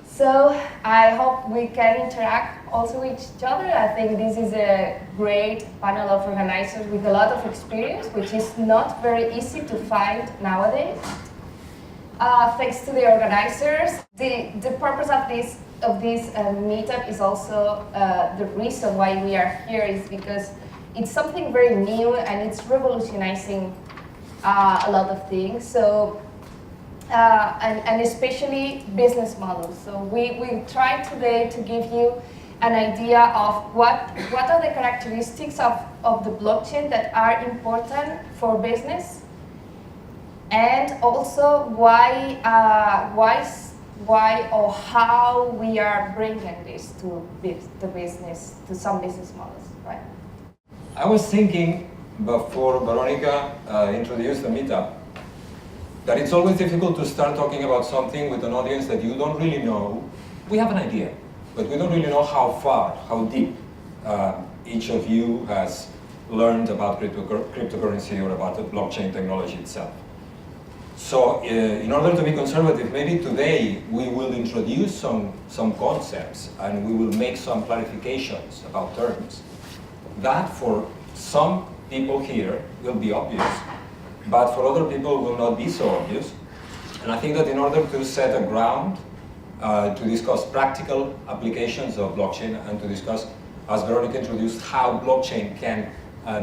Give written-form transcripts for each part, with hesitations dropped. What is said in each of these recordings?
So I hope we can interact also with each other. I think this is a great panel of organizers with a lot of experience, which is not very easy to find nowadays. Thanks to the organizers. The purpose of this meetup is also the reason why we are here is because it's something very new and it's revolutionizing a lot of things. So. And especially business models. So we try today to give you an idea of what are the characteristics of the blockchain that are important for business, and also why or how we are bringing this to some business models, right? I was thinking before Veronica introduced the meetup that it's always difficult to start talking about something with an audience that you don't really know. We have an idea, but we don't really know how far, how deep each of you has learned about cryptocurrency or about the blockchain technology itself. So in order to be conservative, maybe today we will introduce some concepts and we will make some clarifications about terms. That for some people here will be obvious, but for other people will not be so obvious. And I think that in order to set a ground to discuss practical applications of blockchain and to discuss, as Veronica introduced, how blockchain can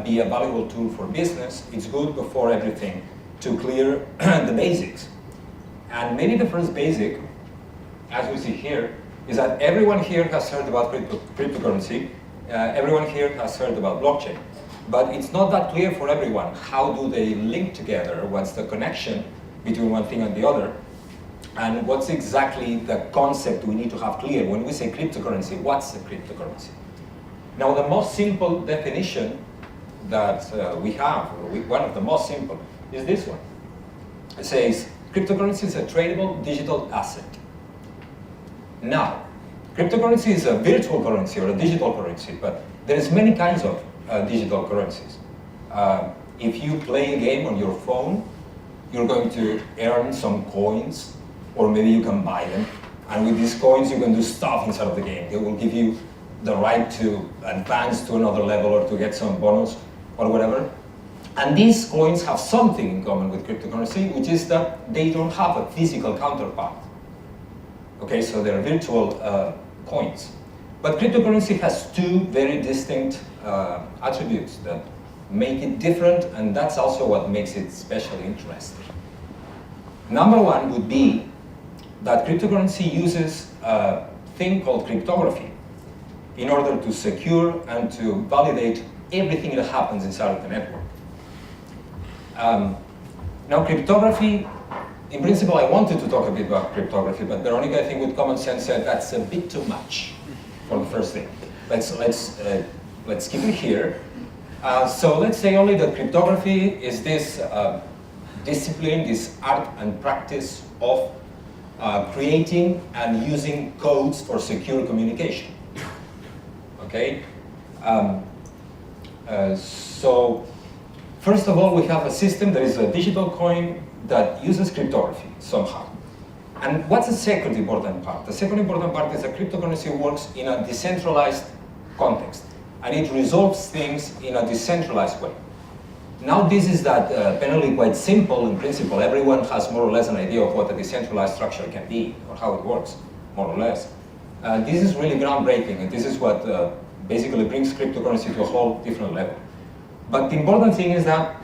be a valuable tool for business, it's good before everything to clear the basics. And maybe the first basic, as we see here, is that everyone here has heard about cryptocurrency, everyone here has heard about blockchain. But it's not that clear for everyone. How do they link together? What's the connection between one thing and the other? And what's exactly the concept we need to have clear? When we say cryptocurrency, what's a cryptocurrency? Now, the most simple definition that we have, or one of the most simple, is this one. It says, cryptocurrency is a tradable digital asset. Now, cryptocurrency is a virtual currency or a digital currency, but there's many kinds of digital currencies. If you play a game on your phone, you're going to earn some coins, or maybe you can buy them. And with these coins, you can do stuff inside of the game. They will give you the right to advance to another level or to get some bonus or whatever. And these coins have something in common with cryptocurrency, which is that they don't have a physical counterpart. Okay, so they're virtual coins. But cryptocurrency has two very distinct attributes that make it different, and that's also what makes it especially interesting. Number one would be that cryptocurrency uses a thing called cryptography in order to secure and to validate everything that happens inside of the network. Now, cryptography, in principle, I wanted to talk a bit about cryptography, but Veronica, I think, with common sense, said that's a bit too much for the first thing. Let's keep it here. So let's say only that cryptography is this discipline, this art and practice of creating and using codes for secure communication. Okay? So first of all, we have a system that is a digital coin that uses cryptography somehow. And what's the second important part? The second important part is that cryptocurrency works in a decentralized context, and it resolves things in a decentralized way. Now this is that penally quite simple in principle. Everyone has more or less an idea of what a decentralized structure can be, or how it works, more or less. This is really groundbreaking, and this is what basically brings cryptocurrency to a whole different level. But the important thing is that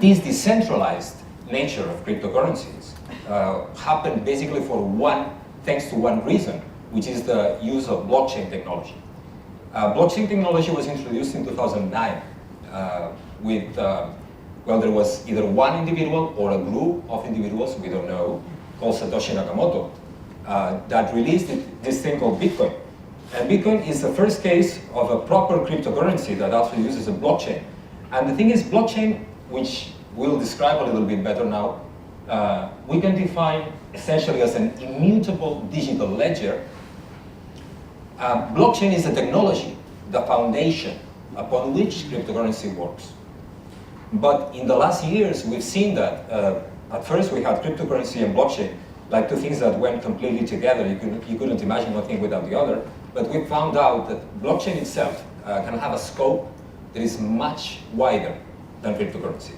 this decentralized nature of cryptocurrencies happened basically thanks to one reason, which is the use of blockchain technology. Blockchain technology was introduced in 2009 well, there was either one individual or a group of individuals, we don't know, called Satoshi Nakamoto, that released this thing called Bitcoin. And Bitcoin is the first case of a proper cryptocurrency that actually uses a blockchain. And the thing is, blockchain, which we'll describe a little bit better now, we can define essentially as an immutable digital ledger. Blockchain is the technology, the foundation upon which cryptocurrency works. But in the last years, we've seen that at first we had cryptocurrency and blockchain like two things that went completely together. You couldn't imagine one thing without the other. But we found out that blockchain itself can have a scope that is much wider than cryptocurrency.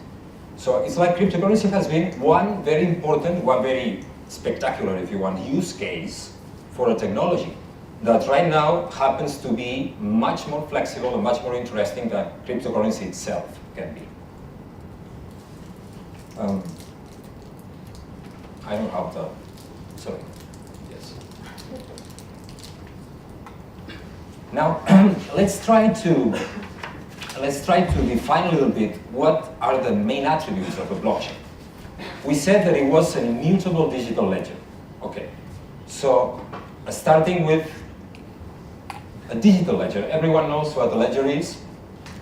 So it's like cryptocurrency has been one very important, one very spectacular, if you want, use case for a technology that right now happens to be much more flexible and much more interesting than cryptocurrency itself can be. I don't have the, sorry, yes. Now, let's try to define a little bit what are the main attributes of a blockchain. We said that it was an immutable digital ledger. Okay, so starting with a digital ledger, everyone knows what a ledger is.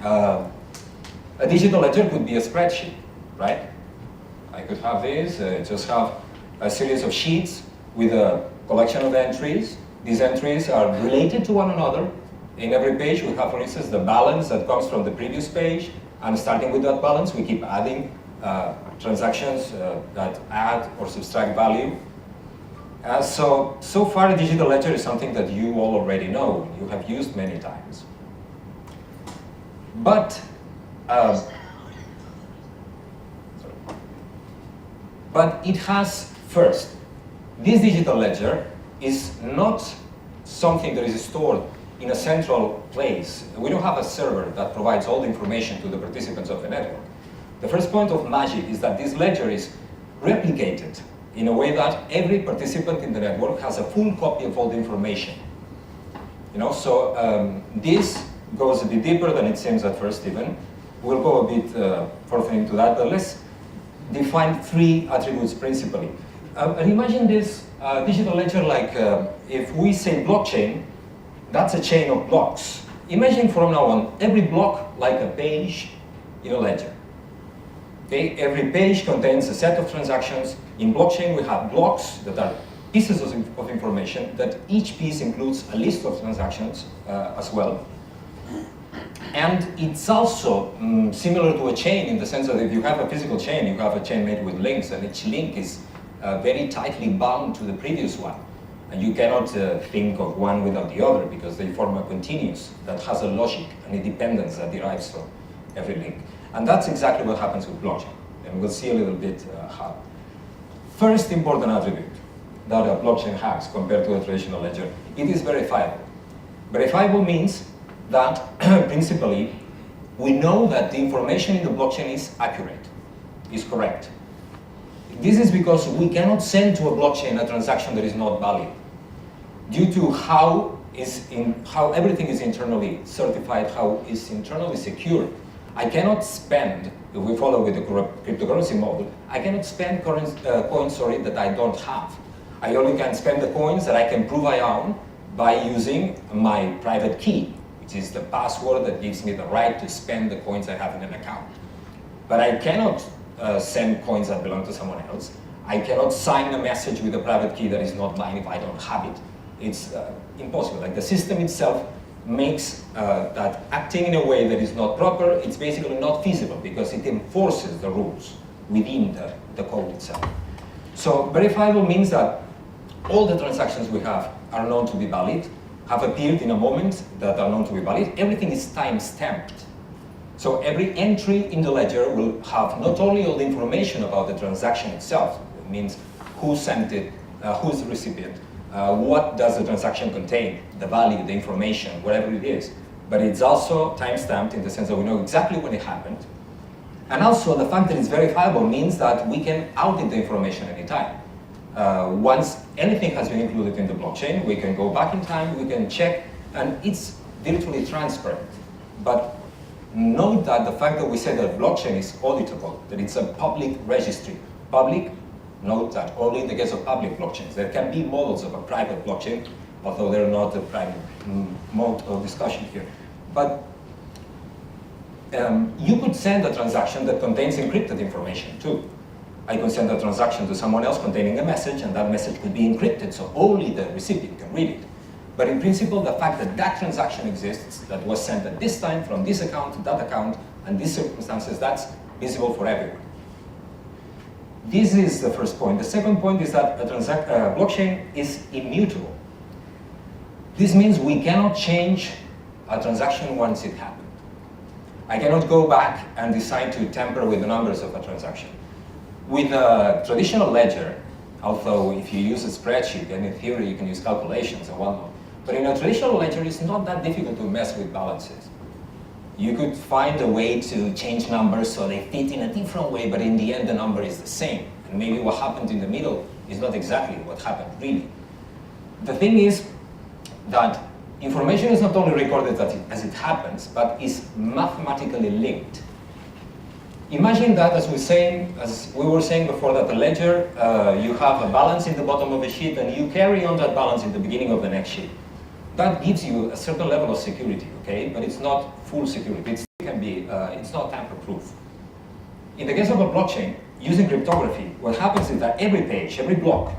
A digital ledger could be a spreadsheet, right? I could have this, just have a series of sheets with a collection of entries. These entries are related to one another. In every page we have, for instance, the balance that comes from the previous page, and starting with that balance we keep adding transactions that add or subtract value. So far a digital ledger is something that you all already know, you have used many times. But it has, first, this digital ledger is not something that is stored in a central place. We don't have a server that provides all the information to the participants of the network. The first point of magic is that this ledger is replicated in a way that every participant in the network has a full copy of all the information. You know, so this goes a bit deeper than it seems at first even. We'll go a bit further into that, but let's define three attributes principally. And imagine this digital ledger like, if we say blockchain, that's a chain of blocks. Imagine from now on, every block like a page in a ledger. Okay? Every page contains a set of transactions. In blockchain, we have blocks that are pieces of information, that each piece includes a list of transactions as well. And it's also similar to a chain in the sense that if you have a physical chain, you have a chain made with links, and each link is very tightly bound to the previous one. And you cannot think of one without the other because they form a continuous that has a logic and a dependence that derives from every link. And that's exactly what happens with blockchain. And we'll see a little bit how. First important attribute that a blockchain has compared to a traditional ledger, it is verifiable. Verifiable means that principally we know that the information in the blockchain is accurate, is correct. This is because we cannot send to a blockchain a transaction that is not valid due to how everything is internally certified, how is internally secure. I cannot spend, if we follow with the cryptocurrency model, I cannot spend coins that I don't have. I only can spend the coins that I can prove I own by using my private key, which is the password that gives me the right to spend the coins I have in an account. But I cannot send coins that belong to someone else. I cannot sign a message with a private key that is not mine if I don't have it. It's impossible. Like the system itself makes that acting in a way that is not proper, it's basically not feasible because it enforces the rules within the code itself. So verifiable means that all the transactions we have are known to be valid, have appeared in a moment that are known to be valid. Everything is time-stamped. So every entry in the ledger will have not only all the information about the transaction itself, it means who sent it, who's the recipient, what does the transaction contain, the value, the information, whatever it is. But it's also time-stamped in the sense that we know exactly when it happened. And also the fact that it's verifiable means that we can audit the information anytime. Once anything has been included in the blockchain, we can go back in time, we can check, and it's virtually transparent. But note that the fact that we say that blockchain is auditable, that it's a public registry. Public, note that only in the case of public blockchains. There can be models of a private blockchain, although they're not the prime mode of discussion here. But you could send a transaction that contains encrypted information too. I could send a transaction to someone else containing a message, and that message could be encrypted, so only the recipient can read it. But in principle, the fact that that transaction exists, that was sent at this time from this account to that account, and these circumstances, that's visible for everyone. This is the first point. The second point is that a blockchain is immutable. This means we cannot change a transaction once it happened. I cannot go back and decide to tamper with the numbers of a transaction. With a traditional ledger, although if you use a spreadsheet, then in theory you can use calculations and whatnot, but in a traditional ledger it's not that difficult to mess with balances. You could find a way to change numbers so they fit in a different way, but in the end the number is the same. And maybe what happened in the middle is not exactly what happened, really. The thing is that information is not only recorded as it happens, but is mathematically linked. Imagine that, as we were saying before, that the ledger, you have a balance in the bottom of a sheet and you carry on that balance in the beginning of the next sheet. That gives you a certain level of security, okay? But it's not full security. It's not tamper-proof. In the case of a blockchain, using cryptography, what happens is that every page, every block,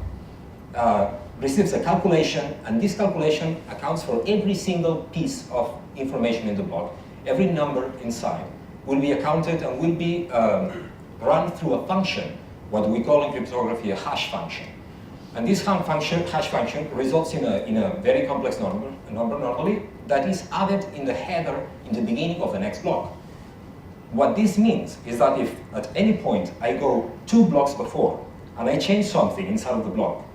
receives a calculation, and this calculation accounts for every single piece of information in the block. Every number inside will be accounted and will be run through a function, what we call in cryptography a hash function. And this hash function results in a very complex number normally that is added in the header in the beginning of the next block. What this means is that if at any point I go 2 blocks before and I change something inside of the block,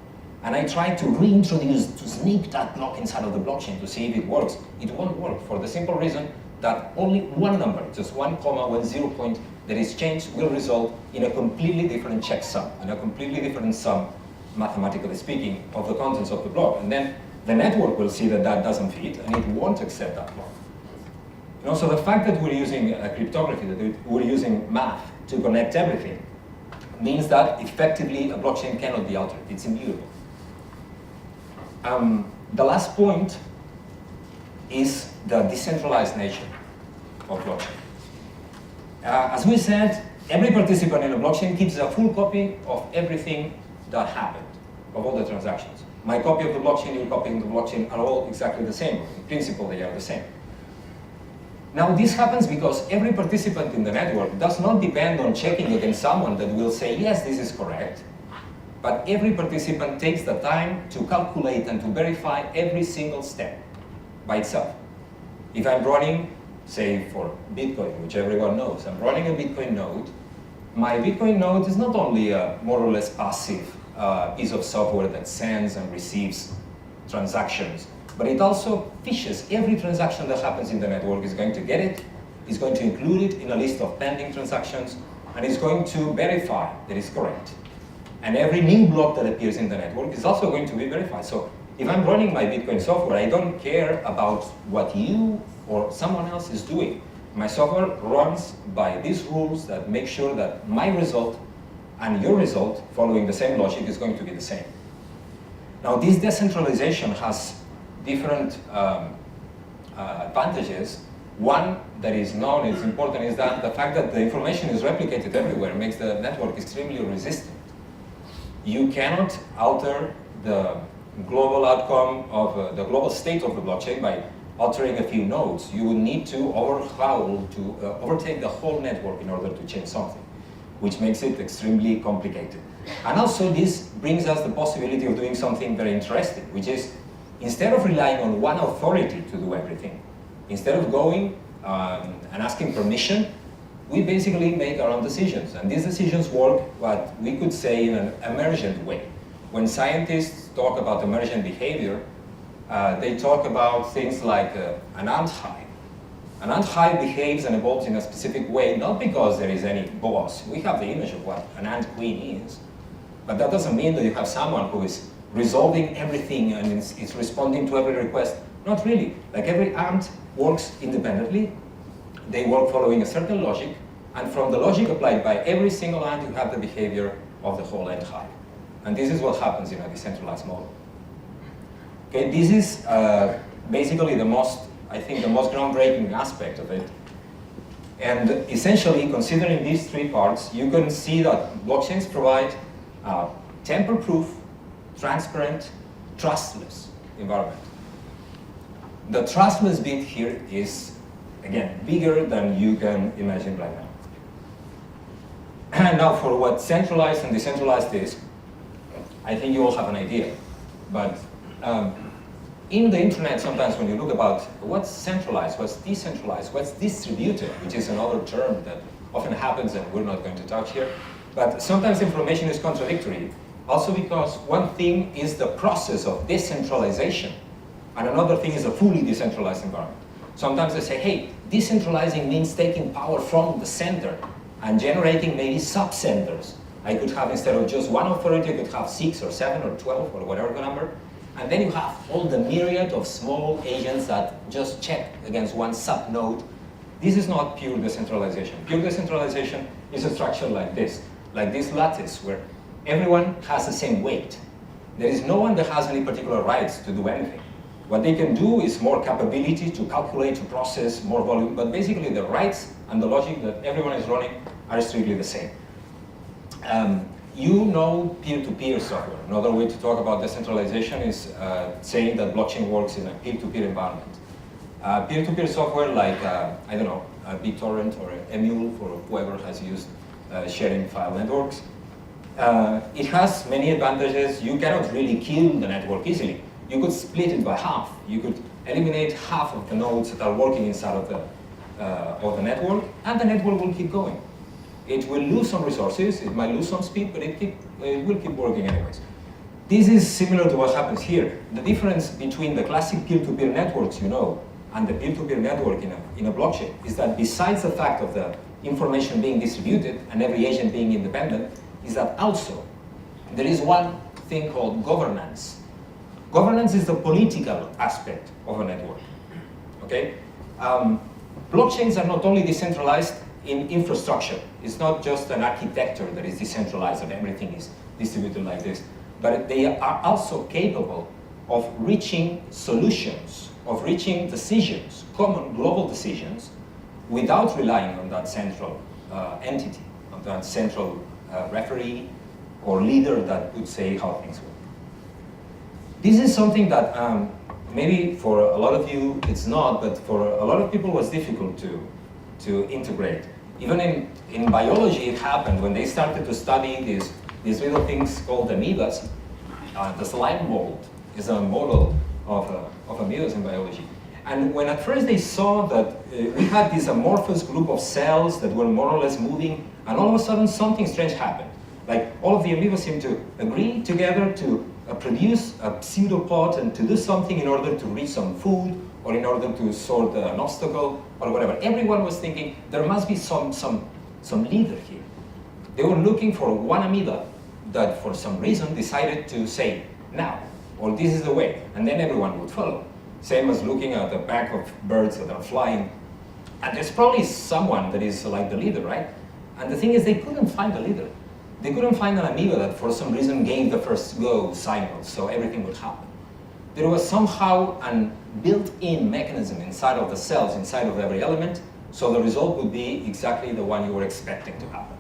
and I try to reintroduce, to sneak that block inside of the blockchain to see if it works, it won't work for the simple reason that only one number, just 1 comma, 1 0 point that is changed will result in a completely different checksum and a completely different sum, mathematically speaking, of the contents of the block. And then the network will see that that doesn't fit and it won't accept that block. And also the fact that we're using cryptography, that we're using math to connect everything, means that effectively a blockchain cannot be altered. It's immutable. The last point is the decentralized nature of blockchain. As we said, every participant in a blockchain keeps a full copy of everything that happened, of all the transactions. My copy of the blockchain, your copy of the blockchain are all exactly the same. In principle, they are the same. Now, this happens because every participant in the network does not depend on checking against someone that will say, yes, this is correct. But every participant takes the time to calculate and to verify every single step by itself. If I'm running, say for Bitcoin, which everyone knows, I'm running a Bitcoin node, my Bitcoin node is not only a more or less passive piece of software that sends and receives transactions, but it also fishes every transaction that happens in the network. Is going to get it, is going to include it in a list of pending transactions, and is going to verify that it's correct. And every new block that appears in the network is also going to be verified. So if I'm running my Bitcoin software, I don't care about what you or someone else is doing. My software runs by these rules that make sure that my result and your result, following the same logic, is going to be the same. Now, this decentralization has different advantages. One that is known, is important, is that the fact that the information is replicated everywhere makes the network extremely resistant. You cannot alter the global outcome of the global state of the blockchain by altering a few nodes. You would need to overtake the whole network in order to change something, which makes it extremely complicated. And also this brings us the possibility of doing something very interesting, which is instead of relying on one authority to do everything, instead of going and asking permission, we basically make our own decisions. And these decisions work what we could say in an emergent way. When scientists talk about emergent behavior, they talk about things like an ant hive. An ant hive behaves and evolves in a specific way, not because there is any boss. We have the image of what an ant queen is. But that doesn't mean that you have someone who is resolving everything and is responding to every request. Not really. Like every ant works independently. They work following a certain logic. And from the logic applied by every single ant, you have the behavior of the whole ant hive. And this is what happens in a decentralized model. Okay, this is basically the most groundbreaking aspect of it. And essentially, considering these three parts, you can see that blockchains provide a tamper-proof, transparent, trustless environment. The trustless bit here is, again, bigger than you can imagine right now. Now, for what centralized and decentralized is, I think you all have an idea. But in the internet, sometimes when you look about what's centralized, what's decentralized, what's distributed, which is another term that often happens and we're not going to touch here, but sometimes information is contradictory. Also because one thing is the process of decentralization, and another thing is a fully decentralized environment. Sometimes they say, hey, decentralizing means taking power from the center and generating maybe sub-centers. I could have, instead of just one authority, I could have 6 or 7 or 12 or whatever the number. And then you have all the myriad of small agents that just check against one sub-node. This is not pure decentralization. Pure decentralization is a structure like this lattice where everyone has the same weight. There is no one that has any particular rights to do anything. What they can do is more capability to calculate, to process, more volume, but basically the rights and the logic that everyone is running are strictly the same. You know peer-to-peer software. Another way to talk about decentralization is saying that blockchain works in a peer-to-peer environment. Peer-to-peer software like, I don't know, BitTorrent or Emule for whoever has used sharing file networks. It has many advantages. You cannot really kill the network easily. You could split it by half. You could eliminate half of the nodes that are working inside of the network, and the network will keep going. It will lose some resources, it might lose some speed, but it will keep working anyways. This is similar to what happens here. The difference between the classic peer-to-peer networks, you know, and the peer-to-peer network in a blockchain is that besides the fact of the information being distributed and every agent being independent, is that also there is one thing called governance. Governance is the political aspect of a network, okay? Blockchains are not only decentralized in infrastructure. It's not just an architecture that is decentralized and everything is distributed like this, but they are also capable of reaching solutions, of reaching decisions, common global decisions, without relying on that central entity, on that central referee or leader that would say how things work. This is something that maybe for a lot of you it's not, but for a lot of people was difficult to integrate. Even in biology it happened when they started to study these little things called amoebas. The slime mold is a model of amoebas in biology. And when at first they saw that we had this amorphous group of cells that were more or less moving, and all of a sudden something strange happened. Like all of the amoebas seemed to agree together to produce a pseudopod and to do something in order to reach some food or in order to sort an obstacle or whatever. Everyone was thinking there must be some leader here. They were looking for one amoeba that for some reason decided to say now, or this is the way, and then everyone would follow. Same as looking at the back of birds that are flying. And there's probably someone that is like the leader, right? And the thing is they couldn't find a leader. They couldn't find an amoeba that for some reason gave the first go signal, so everything would happen. There was somehow a built-in mechanism inside of the cells, inside of every element, so the result would be exactly the one you were expecting to happen.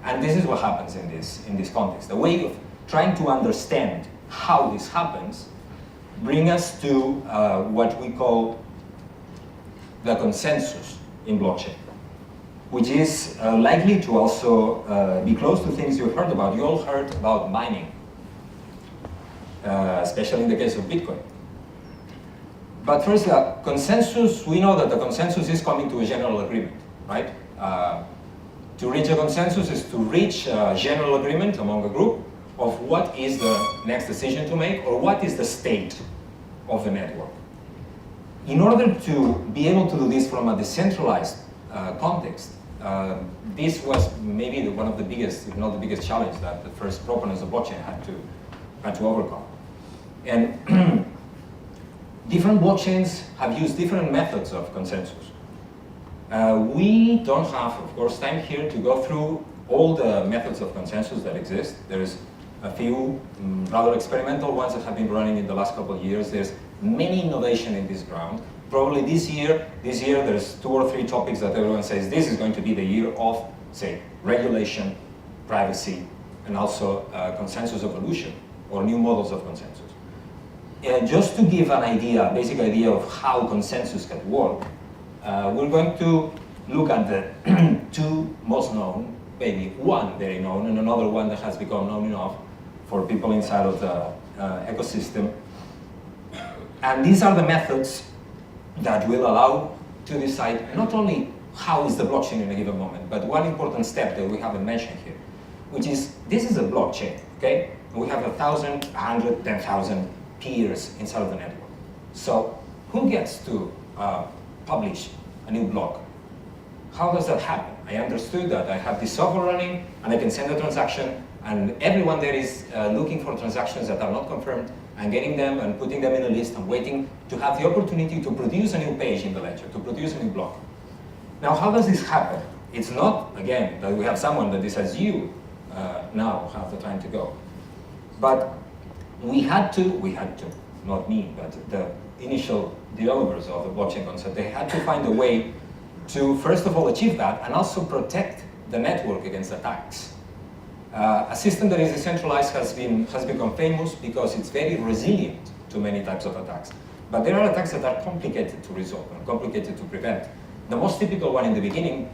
And this is what happens in this context. The way of trying to understand how this happens bring us to what we call the consensus in blockchain, which is likely to also be close to things you've heard about. You all heard about mining, especially in the case of Bitcoin. But first, consensus, we know that the consensus is coming to a general agreement, right? To reach a consensus is to reach a general agreement among a group of what is the next decision to make or what is the state of the network. In order to be able to do this from a decentralized context, this was maybe one of the biggest, if not the biggest challenge that the first proponents of blockchain had to overcome. And different blockchains have used different methods of consensus. We don't have, of course, time here to go through all the methods of consensus that exist. There's a few rather experimental ones that have been running in the last couple of years. There's many innovation in this ground. Probably this year there's 2 or 3 topics that everyone says this is going to be the year of, say, regulation, privacy, and also consensus evolution or new models of consensus. Just to give an idea, basic idea of how consensus can work, we're going to look at the 2 most known maybe one very known and another one that has become known enough for people inside of the ecosystem. And these are the methods that will allow to decide not only how is the blockchain in a given moment, but one important step that we haven't mentioned here, which is this is a blockchain, okay? And we have 1,000, 100, 10,000 peers inside of the network. So who gets to publish a new block? How does that happen? I understood that I have this software running and I can send a transaction and everyone there is looking for transactions that are not confirmed and getting them and putting them in a list and waiting to have the opportunity to produce a new page in the ledger, to produce a new block. Now, how does this happen? It's not, again, that we have someone that decides you now have the time to go. But we had to, not me, but the initial developers of the blockchain concept, they had to find a way to, first of all, achieve that and also protect the network against attacks. A system that is decentralized has become famous because it's very resilient to many types of attacks. But there are attacks that are complicated to resolve and complicated to prevent. The most typical one in the beginning,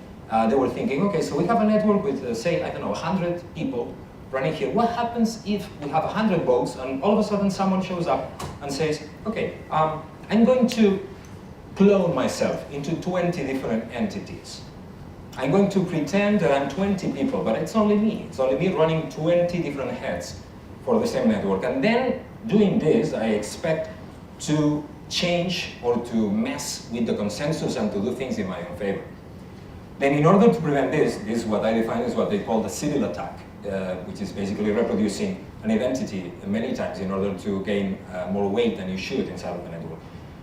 they were thinking, okay, so we have a network with, say, I don't know, 100 people running here. What happens if we have 100 votes and all of a sudden someone shows up and says, okay, I'm going to clone myself into 20 different entities. I'm going to pretend that I'm 20 people, but it's only me. It's only me running 20 different heads for the same network. And then doing this, I expect to change or to mess with the consensus and to do things in my own favor. Then in order to prevent this is what I define as what they call the civil attack, which is basically reproducing an identity many times in order to gain more weight than you should inside of the network.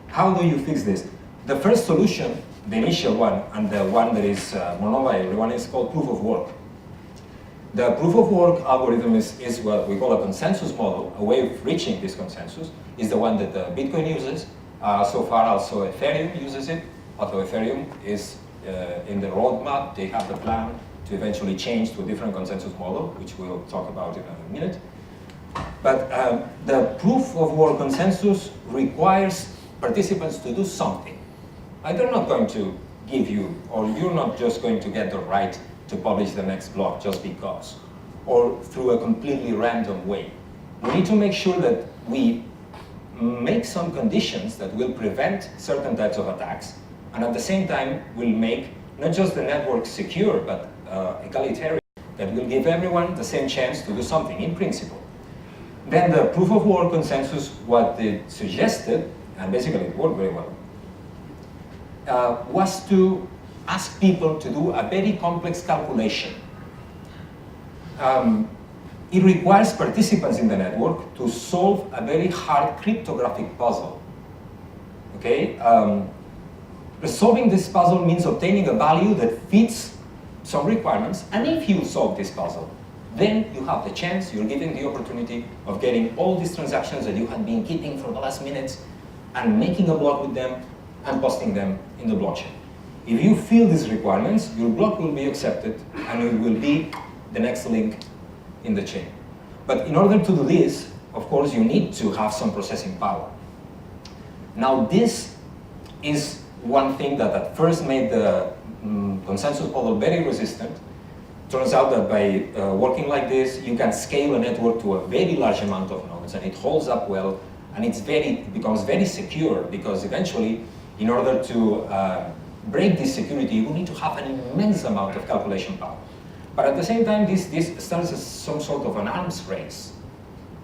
How do you fix this? The first solution, the initial one, and the one that is more known by everyone, is called proof of work. The proof of work algorithm is what we call a consensus model. A way of reaching this consensus is the one that Bitcoin uses. So far also Ethereum uses it, although Ethereum is in the roadmap. They have the plan to eventually change to a different consensus model, which we'll talk about in a minute. But the proof of work consensus requires participants to do something. They're not going to give you, or you're not just going to get the right to publish the next block just because, or through a completely random way. We need to make sure that we make some conditions that will prevent certain types of attacks, and at the same time will make not just the network secure, but egalitarian, that will give everyone the same chance to do something in principle. Then the proof of work consensus, what it suggested, and basically it worked very well, was to ask people to do a very complex calculation. It requires participants in the network to solve a very hard cryptographic puzzle. Okay? Resolving this puzzle means obtaining a value that fits some requirements, and if you solve this puzzle, then you have the chance, you're given the opportunity of getting all these transactions that you had been keeping for the last minutes and making a block with them and posting them in the blockchain. If you fill these requirements, your block will be accepted and it will be the next link in the chain. But in order to do this, of course, you need to have some processing power. Now, this is one thing that at first made the consensus model very resistant. Turns out that by working like this, you can scale a network to a very large amount of nodes, and it holds up well, and it becomes very secure, because eventually, in order to break this security, you will need to have an immense amount of calculation power. But at the same time, this starts as some sort of an arms race,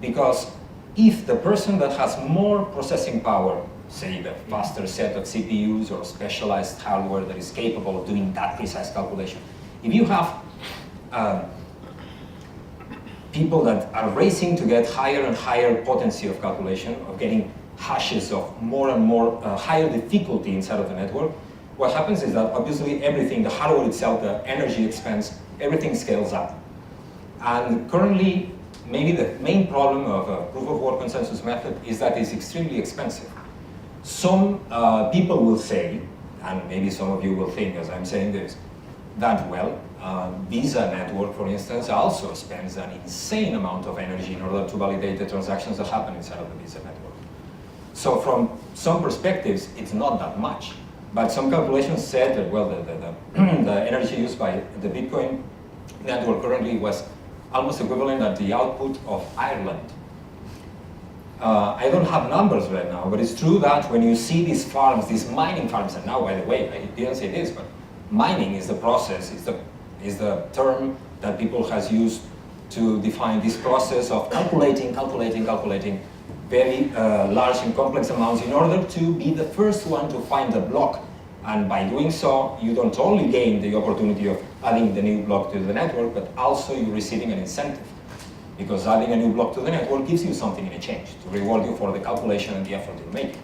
because if the person that has more processing power, say the faster set of CPUs or specialized hardware that is capable of doing that precise calculation, if you have people that are racing to get higher and higher potency of calculation, of getting hashes of more and more higher difficulty inside of the network, what happens is that obviously everything, the hardware itself, the energy expense, everything scales up. And currently, maybe the main problem of a proof of work consensus method is that it's extremely expensive. Some people will say, and maybe some of you will think as I'm saying this, that well, Visa network, for instance, also spends an insane amount of energy in order to validate the transactions that happen inside of the Visa network. So from some perspectives, it's not that much. But some calculations said that, well, the energy used by the Bitcoin network currently was almost equivalent at the output of Ireland. I don't have numbers right now, but it's true that when you see these farms, these mining farms, and now, by the way, I didn't say this, but mining is the process, is the term that people has used to define this process of calculating very large and complex amounts in order to be the first one to find the block. And by doing so, you don't only gain the opportunity of adding the new block to the network, but also you're receiving an incentive. Because adding a new block to the network gives you something in exchange to reward you for the calculation and the effort you're making.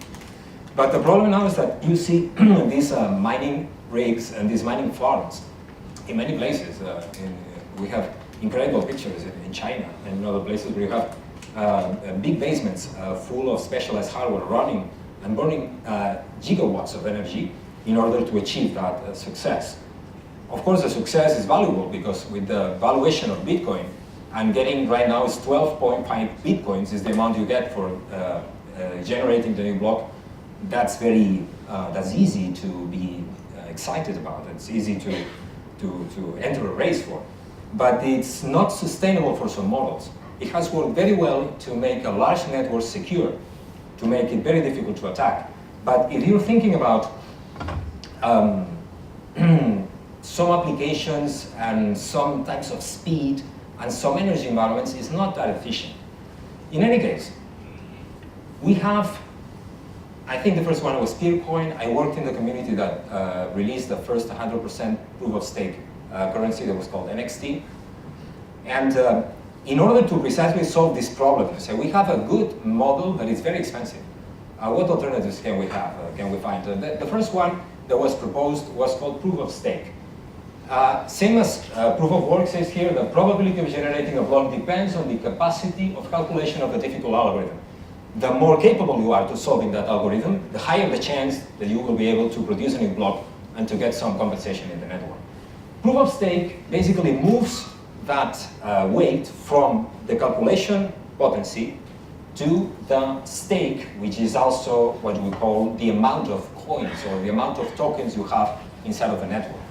But the problem now is that you see these mining rigs and these mining farms in many places. We have incredible pictures in China and in other places where you have big basements full of specialized hardware running and burning gigawatts of energy in order to achieve that success. Of course, the success is valuable because with the valuation of Bitcoin, I'm getting right now is 12.5 Bitcoins is the amount you get for generating the new block. That's that's easy to be excited about. It's easy to enter a race for. But it's not sustainable for some models. It has worked very well to make a large network secure, to make it very difficult to attack. But if you're thinking about some applications and some types of speed and some energy environments, is not that efficient. In any case, we have, I think the first one was Peercoin. I worked in the community that released the first 100% proof of stake currency that was called NXT. And in order to precisely solve this problem, so we have a good model, but it's very expensive. What alternatives can we have? Can we find? The first one that was proposed was called proof of stake. Same as proof of work says here, the probability of generating a block depends on the capacity of calculation of a difficult algorithm. The more capable you are to solving that algorithm, the higher the chance that you will be able to produce a new block and to get some compensation in the network. Proof of stake basically moves that weight from the calculation potency to the stake, which is also what we call the amount of coins or the amount of tokens you have inside of a network.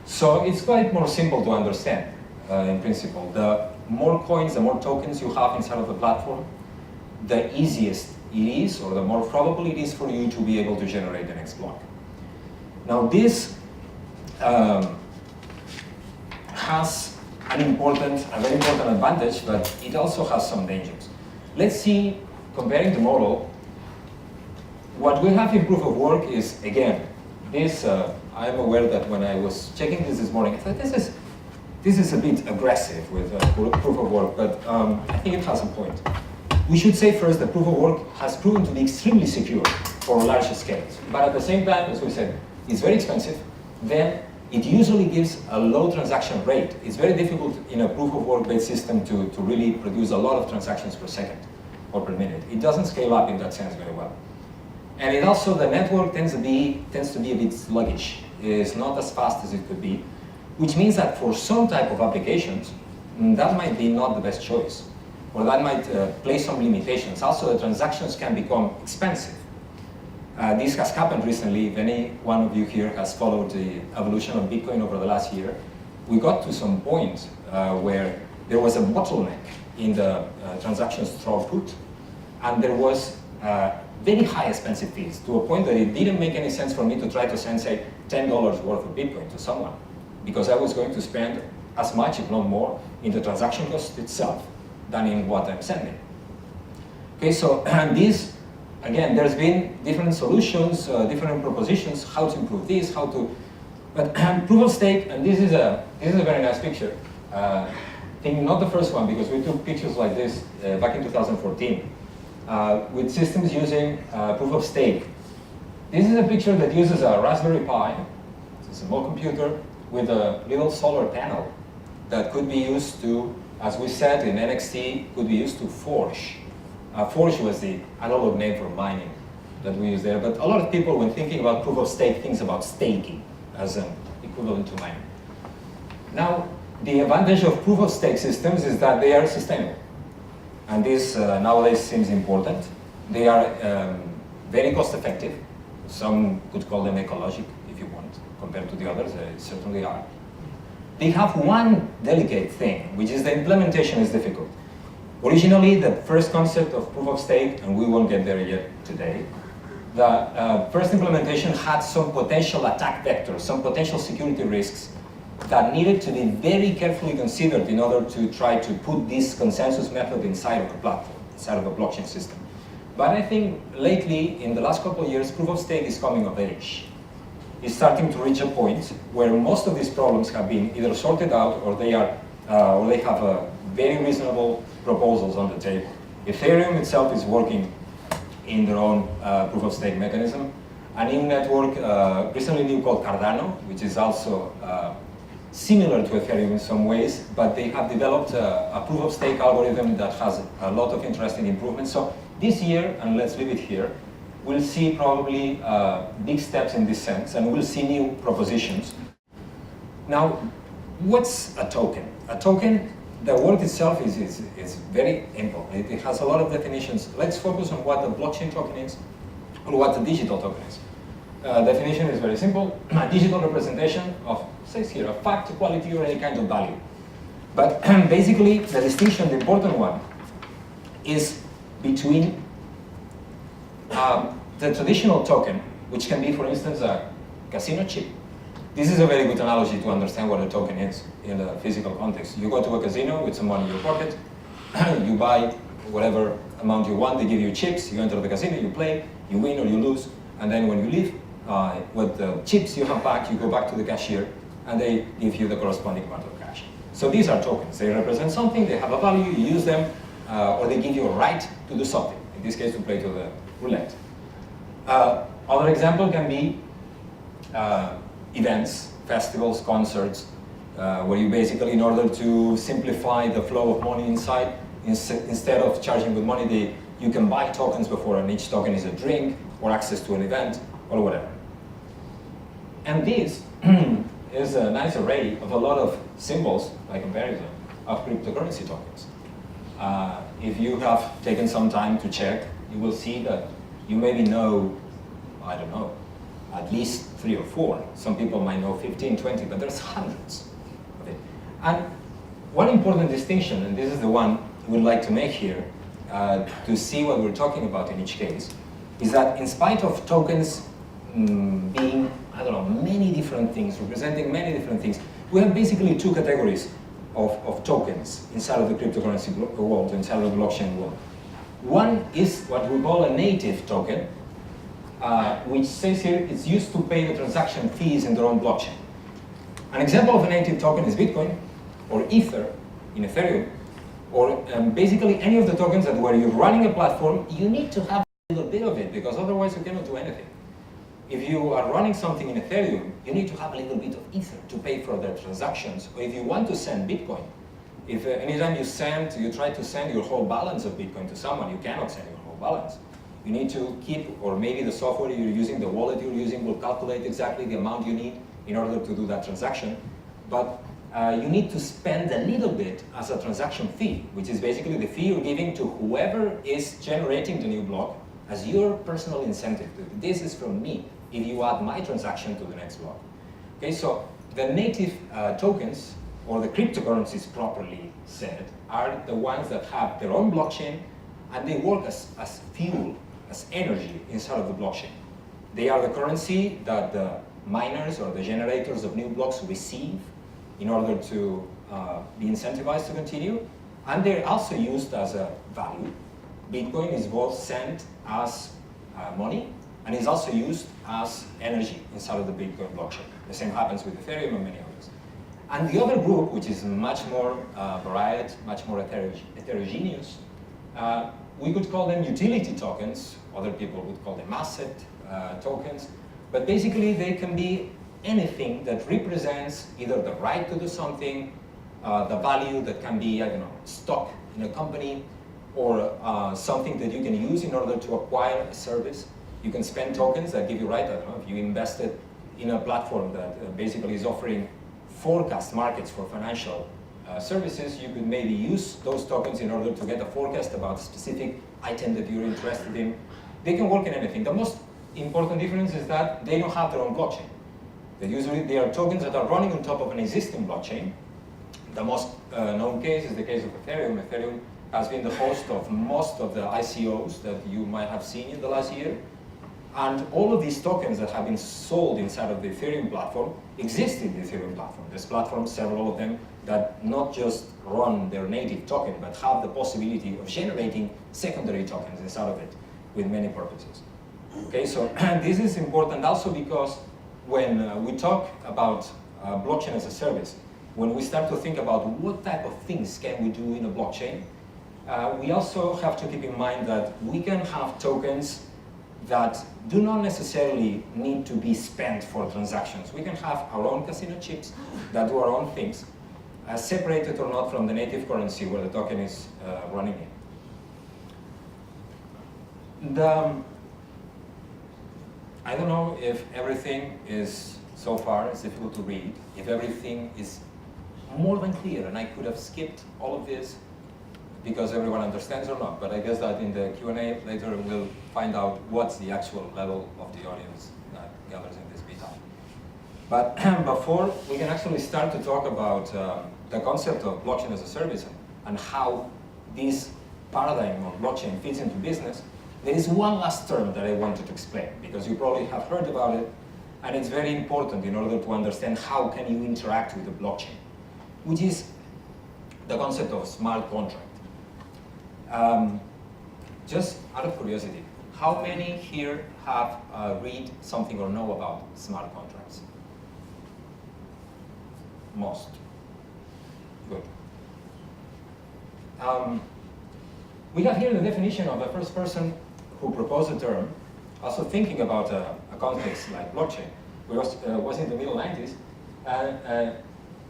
So it's quite more simple to understand in principle. The more coins, the more tokens you have inside of the platform, the easiest it is, or the more probable it is for you to be able to generate the next block. Now this has a very important advantage, but it also has some dangers. Let's see, comparing the model, what we have in proof of work is, again, this, I'm aware that when I was checking this morning, I thought this is a bit aggressive with proof of work, but I think it has a point. We should say first that proof of work has proven to be extremely secure for large scales. But at the same time, as we said, it's very expensive. Then it usually gives a low transaction rate. It's very difficult in a proof of work-based system to really produce a lot of transactions per second or per minute. It doesn't scale up in that sense very well. And it also, the network tends to be a bit sluggish. It's not as fast as it could be, which means that for some type of applications, that might be not the best choice, or that might place some limitations. Also, the transactions can become expensive. This has happened recently. If any one of you here has followed the evolution of Bitcoin over the last year, we got to some point where there was a bottleneck in the transactions throughput, and there was very high expensive fees, to a point that it didn't make any sense for me to try to send, say, $10 worth of Bitcoin to someone, because I was going to spend as much, if not more, in the transaction cost itself than in what I'm sending. Okay, so this, again, there's been different solutions, different propositions, how to improve this, how to, but proof of stake, and this is a very nice picture. I think not the first one, because we took pictures like this back in 2014 with systems using proof of stake. This is a picture that uses a Raspberry Pi. It's a small computer with a little solar panel that could be used to, as we said in NXT, could be used to forge. Forge was the analog name for mining that we use there. But a lot of people, when thinking about proof of stake, think about staking as an equivalent to mining. Now, the advantage of proof of stake systems is that they are sustainable. And this nowadays seems important. They are very cost effective. Some could call them ecologic, if you want, compared to the others. They certainly are. they have one delicate thing, which is the implementation is difficult. Originally, the first concept of proof of stake, and we won't get there yet today, the first implementation had some potential attack vectors, some potential security risks that needed to be very carefully considered in order to try to put this consensus method inside of the platform, inside of the blockchain system. But I think lately, in the last couple of years, proof of stake is coming of age. It's starting to reach a point where most of these problems have been either sorted out or they have very reasonable proposals on the table. Ethereum itself is working in their own proof of stake mechanism. A new network recently new called Cardano, which is also similar to Ethereum in some ways, but they have developed a proof of stake algorithm that has a lot of interesting improvements. So this year, and let's leave it here, we'll see probably big steps in this sense, and we'll see new propositions. Now, what's a token? A token, the word itself is very simple. It has a lot of definitions. Let's focus on what the blockchain token is, or what the digital token is. Definition is very simple. A digital representation of, says here, a fact, quality, or any kind of value. But basically, the distinction, the important one, is between the traditional token, which can be, for instance, a casino chip. This is a very good analogy to understand what a token is in the physical context. You go to a casino with some money in your pocket, you buy whatever amount you want, they give you chips, you enter the casino, you play, you win or you lose, and then when you leave, with the chips you have back, you go back to the cashier, and they give you the corresponding amount of cash. So these are tokens. They represent something, they have a value, you use them, or they give you a right to do something. In this case, to play to the roulette. Other example can be events, festivals, concerts, where you basically, in order to simplify the flow of money inside, instead of charging with money, you can buy tokens before, and each token is a drink or access to an event or whatever. And this is a nice array of a lot of symbols, by comparison, of cryptocurrency tokens. If you have taken some time to check, you will see that you maybe know, I don't know, at least 3 or 4. Some people might know 15, 20, but there's hundreds of it. And one important distinction, and this is the one we'd like to make here, to see what we're talking about in each case, is that in spite of tokens being, I don't know, many different things, representing many different things, we have basically 2 categories of tokens inside of the cryptocurrency world, inside of the blockchain world. One is what we call a native token, which says here it's used to pay the transaction fees in their own blockchain. An example of a native token is Bitcoin, or Ether in Ethereum, or basically any of the tokens that where you're running a platform, you need to have a little bit of it, because otherwise you cannot do anything. If you are running something in Ethereum, you need to have a little bit of Ether to pay for the transactions. Or if you want to send Bitcoin, if anytime you try to send your whole balance of Bitcoin to someone, you cannot send your whole balance. You need to keep, or maybe the software you're using, the wallet you're using will calculate exactly the amount you need in order to do that transaction. But you need to spend a little bit as a transaction fee, which is basically the fee you're giving to whoever is generating the new block as your personal incentive. This is from me, if you add my transaction to the next block. Okay, so the native tokens, or the cryptocurrencies properly said, are the ones that have their own blockchain, and they work as fuel, as energy inside of the blockchain. They are the currency that the miners or the generators of new blocks receive in order to be incentivized to continue, and they're also used as a value. Bitcoin is both sent as money, and is also used as energy inside of the Bitcoin blockchain. The same happens with Ethereum and many others. And the other group, which is much more varied, much more heterogeneous, we could call them utility tokens. Other people would call them asset tokens. But basically, they can be anything that represents either the right to do something, the value that can be, I don't know, stock in a company, or something that you can use in order to acquire a service. You can spend tokens that give you right. I don't know, if you invested in a platform that basically is offering forecast markets for financial services, you could maybe use those tokens in order to get a forecast about a specific item that you're interested in. They can work in anything. The most important difference is that they don't have their own blockchain. That usually they are tokens that are running on top of an existing blockchain. The most known case is the case of Ethereum. Ethereum has been the host of most of the ICOs that you might have seen in the last year. And all of these tokens that have been sold inside of the Ethereum platform exist in the Ethereum platform. There's platforms, several of them, that not just run their native token, but have the possibility of generating secondary tokens inside of it with many purposes. Okay, so this is important also because when we talk about blockchain as a service, when we start to think about what type of things can we do in a blockchain, we also have to keep in mind that we can have tokens that do not necessarily need to be spent for transactions. We can have our own casino chips that do our own things, separated or not from the native currency where the token is running in. I don't know if everything is, so far, it's difficult to read, if everything is more than clear, and I could have skipped all of this because everyone understands or not, but I guess that in the Q&A later we'll find out what's the actual level of the audience that gathers in this meetup. But before we can actually start to talk about the concept of blockchain as a service and how this paradigm of blockchain fits into business, there is one last term that I wanted to explain, because you probably have heard about it, and it's very important in order to understand how can you interact with the blockchain, which is the concept of smart contract. Just out of curiosity, how many here have read something or know about smart contracts? Most. Good. We have here the definition of the first person who proposed the term, also thinking about a context like blockchain, which was in the middle 90s.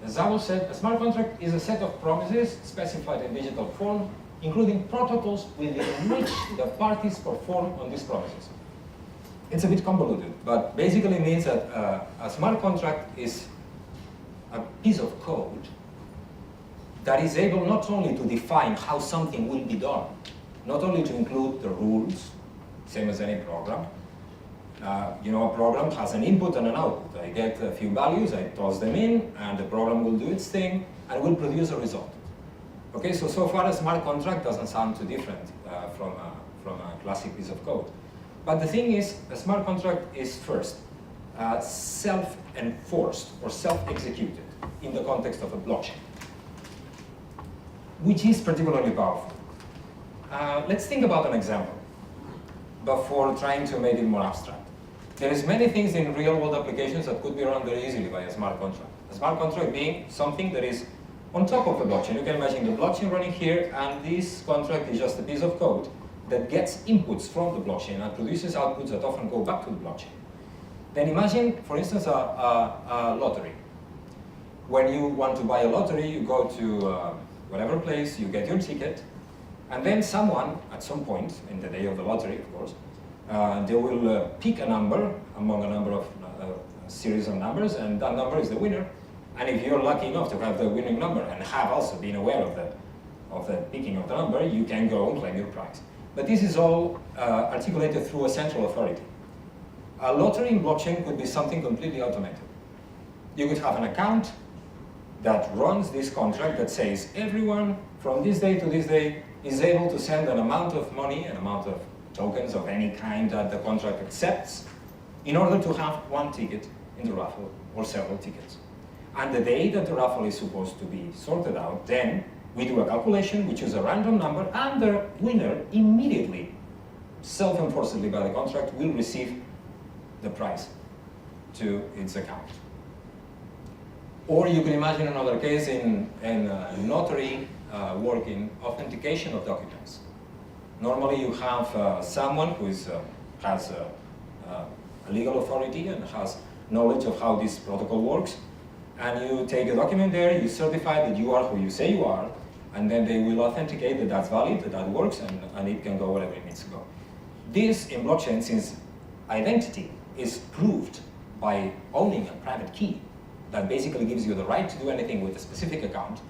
Zabo said, a smart contract is a set of promises specified in digital form, including protocols within which the parties perform on these promises. It's a bit convoluted, but basically means that a smart contract is a piece of code that is able not only to define how something will be done, not only to include the rules, same as any program. You know, a program has an input and an output. I get a few values, I toss them in, and the program will do its thing and will produce a result. Okay, so far a smart contract doesn't sound too different from a classic piece of code. But the thing is, a smart contract is first self-enforced or self-executed in the context of a blockchain, which is particularly powerful. Let's think about an example before trying to make it more abstract. There is many things in real-world applications that could be run very easily by a smart contract. A smart contract being something that is on top of the blockchain. You can imagine the blockchain running here, and this contract is just a piece of code that gets inputs from the blockchain and produces outputs that often go back to the blockchain. Then imagine, for instance, a lottery. When you want to buy a lottery, you go to whatever place, you get your ticket, and then someone, at some point in the day of the lottery, of course, they will pick a number among a number of series of numbers, and that number is the winner. And if you're lucky enough to have the winning number and have also been aware of the picking of the number, you can go and claim your prize. But this is all articulated through a central authority. A lottery in blockchain could be something completely automated. You could have an account that runs this contract that says everyone from this day to this day is able to send an amount of money, an amount of tokens of any kind that the contract accepts, in order to have one ticket in the raffle or several tickets. And the day that the raffle is supposed to be sorted out, then we do a calculation, we choose a random number, and the winner immediately, self-enforcedly by the contract, will receive the prize to its account. Or you can imagine another case in notary work in authentication of documents. Normally you have someone who has a legal authority and has knowledge of how this protocol works, and you take a document there, you certify that you are who you say you are, and then they will authenticate that that's valid, that that works, and it can go wherever it needs to go. This, in blockchain, since identity is proved by owning a private key that basically gives you the right to do anything with a specific account,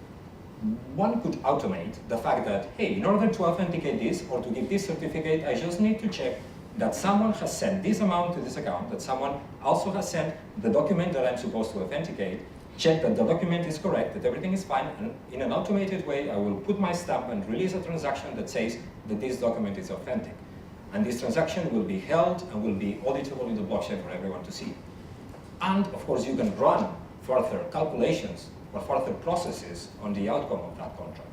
one could automate the fact that, hey, in order to authenticate this or to give this certificate, I just need to check that someone has sent this amount to this account, that someone also has sent the document that I'm supposed to authenticate, check that the document is correct, that everything is fine, and in an automated way, I will put my stamp and release a transaction that says that this document is authentic. And this transaction will be held and will be auditable in the blockchain for everyone to see. And of course, you can run further calculations or further processes on the outcome of that contract.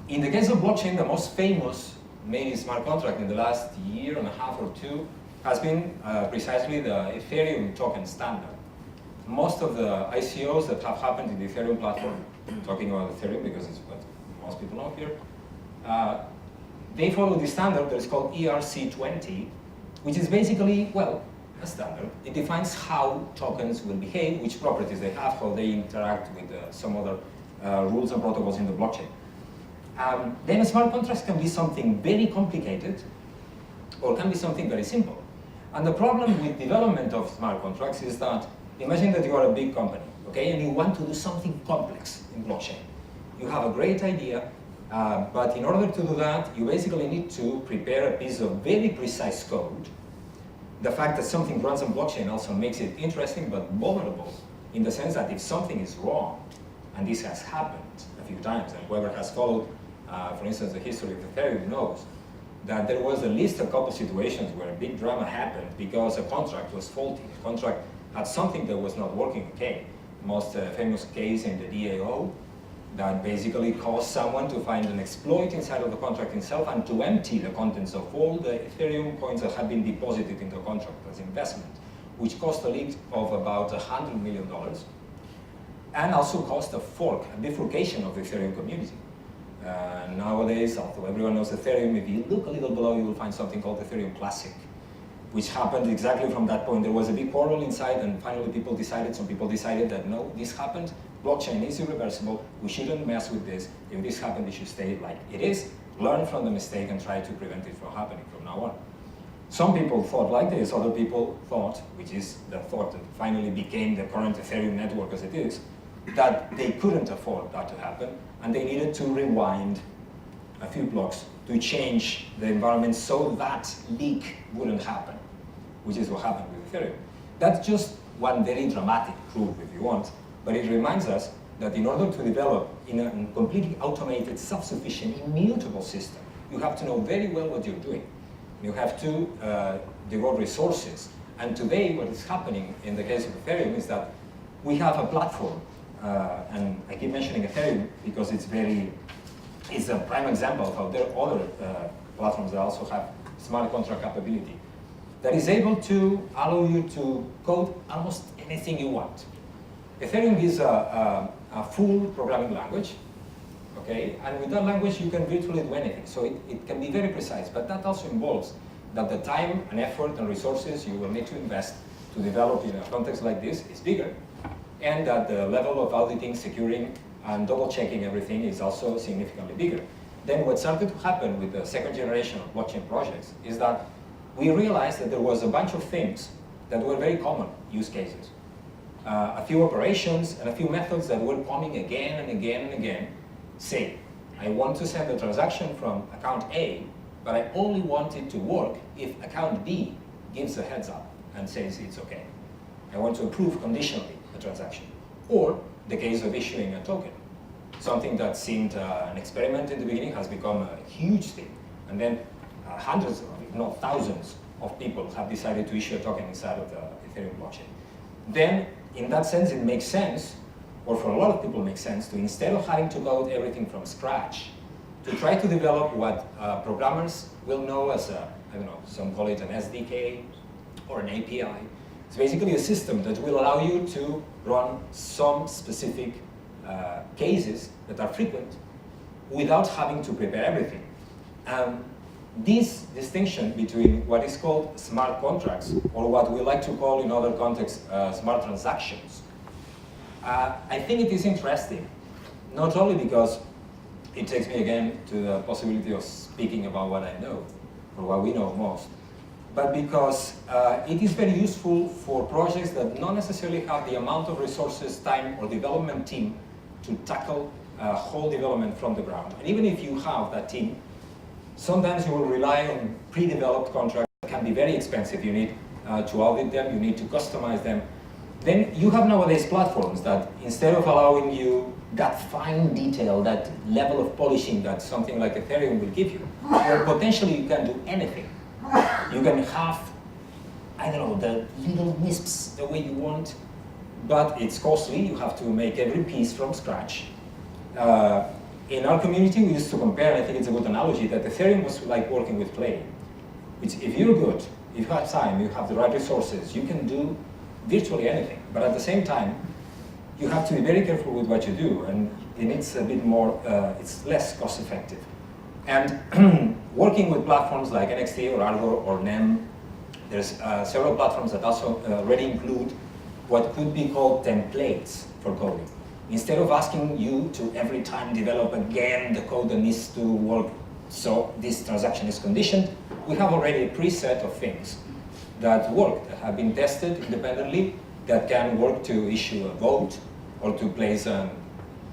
In the case of blockchain, the most famous maybe smart contract in the last year and a half or two has been precisely the Ethereum token standard. Most of the ICOs that have happened in the Ethereum platform, talking about Ethereum because it's what most people know here, they follow the standard that is called ERC20, which is basically, well, a standard. It defines how tokens will behave, which properties they have, how they interact with some other rules and protocols in the blockchain. Then smart contracts can be something very complicated or can be something very simple. And the problem with development of smart contracts is that, imagine that you are a big company, okay, and you want to do something complex in blockchain. You have a great idea, but in order to do that, you basically need to prepare a piece of very precise code. The fact that something runs on blockchain also makes it interesting but vulnerable, in the sense that if something is wrong, and this has happened a few times, and whoever has followed, for instance, the history of Ethereum knows that there was at least a couple of situations where a big drama happened because a contract was faulty. A contract had something that was not working okay. Most famous case in the DAO that basically caused someone to find an exploit inside of the contract itself and to empty the contents of all the Ethereum coins that had been deposited in the contract as investment, which cost a leak of about $100 million, and also caused a fork, a bifurcation of the Ethereum community. Nowadays, although everyone knows Ethereum, if you look a little below, you will find something called Ethereum Classic, which happened exactly from that point. There was a big quarrel inside, and finally some people decided that no, this happened, blockchain is irreversible, we shouldn't mess with this. If this happened, it should stay like it is, learn from the mistake and try to prevent it from happening from now on. Some people thought like this, other people thought, which is the thought that finally became the current Ethereum network as it is, that they couldn't afford that to happen, and they needed to rewind a few blocks to change the environment so that leak wouldn't happen, which is what happened with Ethereum. That's just one very dramatic proof, if you want, but it reminds us that in order to develop in a completely automated, self-sufficient, immutable system, you have to know very well what you're doing. You have to devote resources. And today, what is happening in the case of Ethereum is that we have a platform, and I keep mentioning Ethereum because it's a prime example of how there are other platforms that also have smart contract capability that is able to allow you to code almost anything you want. Ethereum is a full programming language, okay? And with that language, you can virtually do anything. So it can be very precise, but that also involves that the time and effort and resources you will need to invest to develop in a context like this is bigger. And that the level of auditing, securing, and double-checking everything is also significantly bigger. Then what started to happen with the second generation of blockchain projects is that we realized that there was a bunch of things that were very common use cases. A few operations and a few methods that were coming again and again and again. Say, I want to send a transaction from account A, but I only want it to work if account B gives a heads up and says it's okay. I want to approve conditionally a transaction. Or the case of issuing a token. Something that seemed an experiment in the beginning has become a huge thing. And then hundreds, if not thousands, of people have decided to issue a token inside of the Ethereum blockchain. Then, in that sense, it makes sense, or for a lot of people it makes sense, to instead of having to code everything from scratch, to try to develop what programmers will know as a, I don't know, some call it an SDK or an API. It's basically a system that will allow you to run some specific cases that are frequent without having to prepare everything. This distinction between what is called smart contracts, or what we like to call in other contexts smart transactions, I think it is interesting, not only because it takes me again to the possibility of speaking about what I know, or what we know most, but because it is very useful for projects that not necessarily have the amount of resources, time, or development team to tackle whole development from the ground. And even if you have that team, Sometimes you will rely on pre-developed contracts that can be very expensive. You need to audit them, you need to customize them. Then you have nowadays platforms that instead of allowing you that fine detail, that level of polishing that something like Ethereum will give you, or potentially you can do anything. You can have, I don't know, the little wisps the way you want, but it's costly. You have to make every piece from scratch. In our community, we used to compare, and I think it's a good analogy, that Ethereum was like working with clay. Which, if you're good, if you have time, you have the right resources, you can do virtually anything. But at the same time, you have to be very careful with what you do, and it needs a bit more, it's less cost effective. And working with platforms like NXT or Ardor or NEM, there's several platforms that also already include what could be called templates for coding. Instead of asking you to every time develop again the code that needs to work so this transaction is conditioned, we have already a preset of things that work, that have been tested independently, that can work to issue a vote, or to place an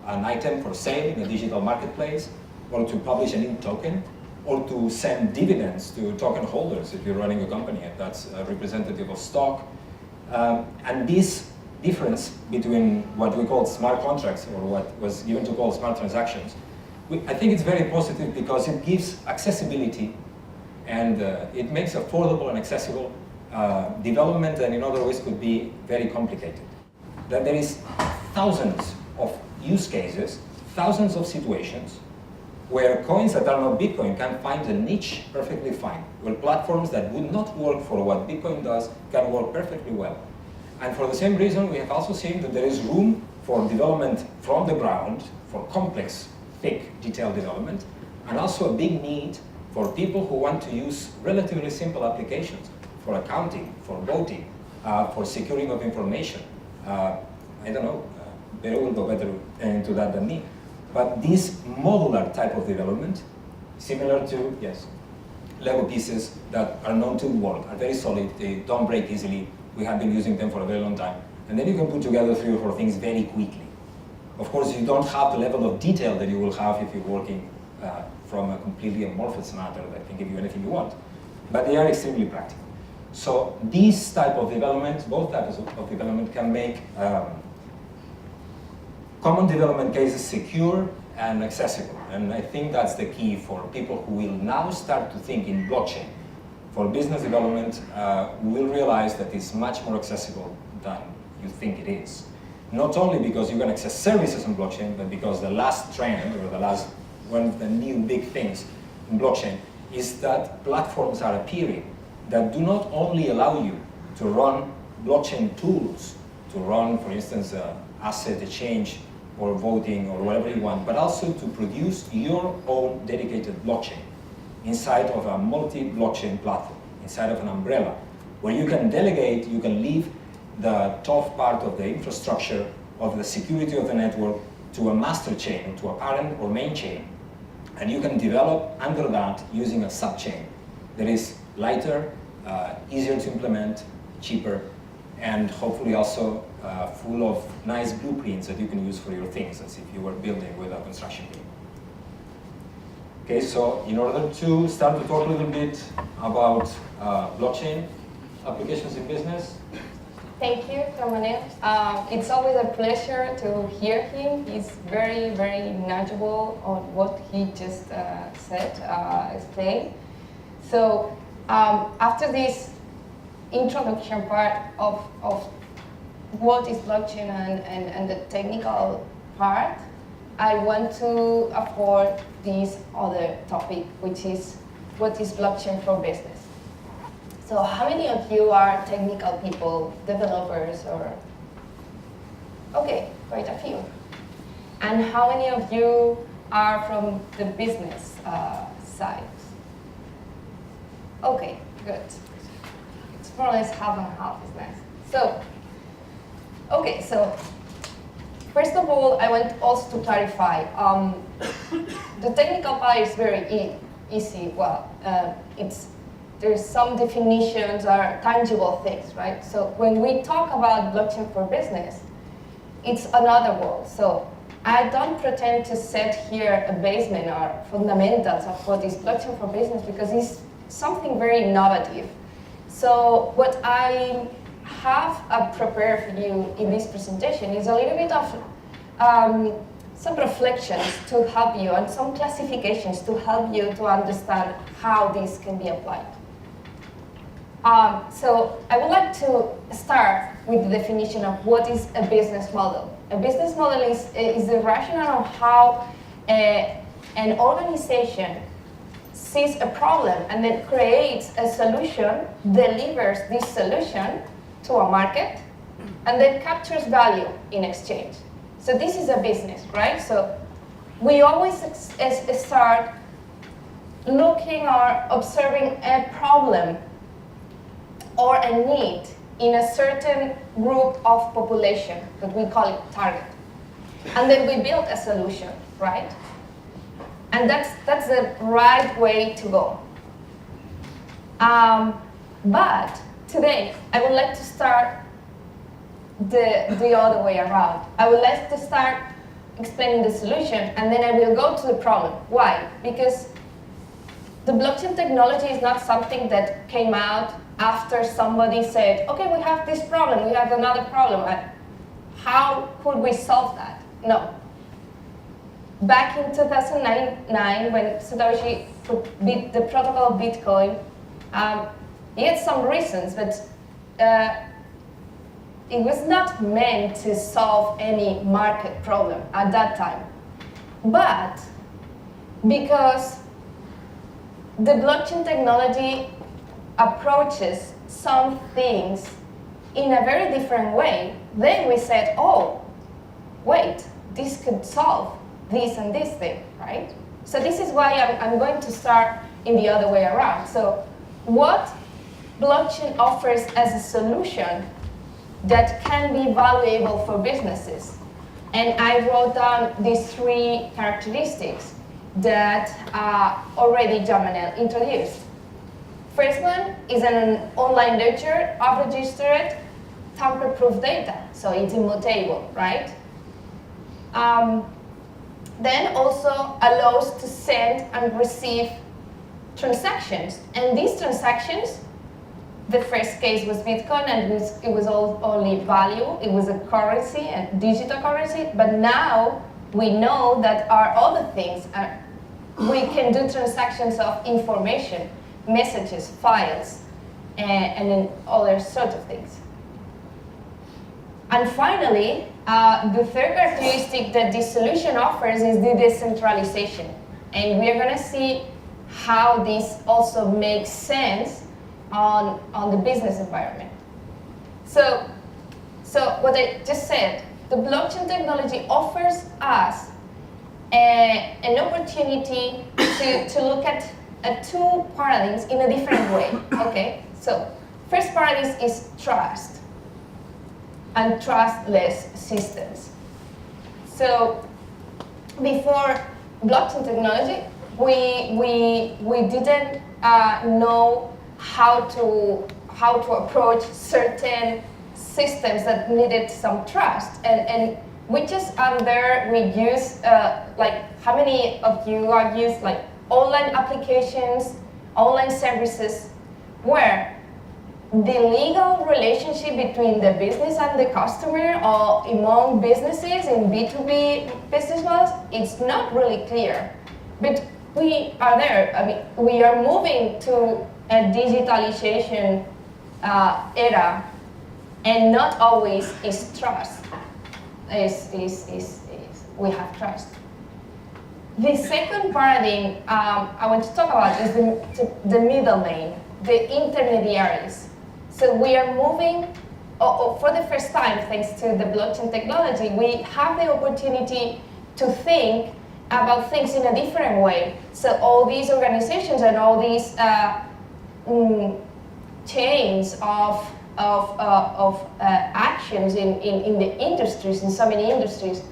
item for sale in a digital marketplace, or to publish a new token, or to send dividends to token holders if you're running a company and that's a representative of stock. And this difference between what we call smart contracts, or what was given to call smart transactions, I think it's very positive because it gives accessibility, and it makes affordable and accessible development that in other ways could be very complicated. That there is thousands of use cases, thousands of situations where coins that are not Bitcoin can find a niche perfectly fine, where platforms that would not work for what Bitcoin does can work perfectly well. And for the same reason, we have also seen that there is room for development from the ground, for complex, thick, detailed development, and also a big need for people who want to use relatively simple applications for accounting, for voting, for securing of information. I don't know, Vero will go better into that than me. But this modular type of development, similar to, yes, Lego pieces that are known to work, are very solid, they don't break easily. We have been using them for a very long time. And then you can put together 3 or 4 things very quickly. Of course, you don't have the level of detail that you will have if you're working from a completely amorphous matter that can give you anything you want. But they are extremely practical. So this type of development, both types of development, can make common development cases secure and accessible. And I think that's the key for people who will now start to think in blockchain. For business development, we will realize that it's much more accessible than you think it is. Not only because you can access services on blockchain, but because the last trend, or the last one of the new big things in blockchain, is that platforms are appearing that do not only allow you to run blockchain tools, to run, for instance, asset exchange or voting or whatever you want, but also to produce your own dedicated blockchain inside of a multi-blockchain platform, inside of an umbrella, where you can delegate, you can leave the tough part of the infrastructure of the security of the network to a master chain, or to a parent or main chain. And you can develop under that using a subchain that is lighter, easier to implement, cheaper, and hopefully also full of nice blueprints that you can use for your things, as if you were building with a construction team. Okay, so in order to start to talk a little bit about blockchain applications in business. Thank you, Manel. It's always a pleasure to hear him. He's very, very knowledgeable on what he just explained. So after this introduction part of what is blockchain and the technical part, I want to afford this other topic, which is what is blockchain for business. So how many of you are technical people, developers, or? Okay, quite a few. And how many of you are from the business side? Okay, good. It's more or less half and half, is nice. So, okay, so first of all, I want also to clarify. The technical part is very easy. Well, there's some definitions or tangible things, right? So when we talk about blockchain for business, it's another world. So I don't pretend to set here a basement or fundamentals of what is blockchain for business because it's something very innovative. So what I have prepared for you in this presentation is a little bit of some reflections to help you and some classifications to help you to understand how this can be applied. So I would like to start with the definition of what is a business model. A business model is the rationale of how an organization sees a problem and then creates a solution, delivers this solution to a market, and then captures value in exchange. So this is a business, right? So we always start looking or observing a problem or a need in a certain group of population that we call it target. And then we build a solution, right? And that's the right way to go. But today, I would like to start the other way around. I would like to start explaining the solution, and then I will go to the problem. Why? Because the blockchain technology is not something that came out after somebody said, okay, we have this problem, we have another problem. How could we solve that? No. Back in 2009, when Satoshi put the protocol of Bitcoin, he had some reasons, but it was not meant to solve any market problem at that time. But because the blockchain technology approaches some things in a very different way, then we said, oh, wait, this could solve this and this thing, right? So this is why I'm going to start in the other way around. So what blockchain offers as a solution that can be valuable for businesses? And I wrote down these 3 characteristics that already Manel introduced. First one is an online ledger of registered tamper-proof data, so it's immutable, right? Then also allows to send and receive transactions, and these transactions, the first case was Bitcoin, and it was only value, it was a currency, a digital currency, but now we know that our other things, we can do transactions of information, messages, files, and then other sorts of things. And finally, the third characteristic that this solution offers is the decentralization. And we are going to see how this also makes sense on the business environment. So what I just said, the blockchain technology offers us an opportunity to look at 2 paradigms in a different way, okay? So first paradigm is trust and trustless systems. So before blockchain technology, we didn't know how to approach certain systems that needed some trust, and we just we use like, how many of you are used like online applications, online services, where the legal relationship between the business and the customer or among businesses in B2B business models, it's not really clear. But we are there. I mean, we are moving to a digitalization era, and not always is trust. We have trust. The second paradigm I want to talk about is the middle lane, the intermediaries. So we are moving, for the first time, thanks to the blockchain technology, we have the opportunity to think about things in a different way. So all these organizations and all these chains of actions in the industries, in so many industries,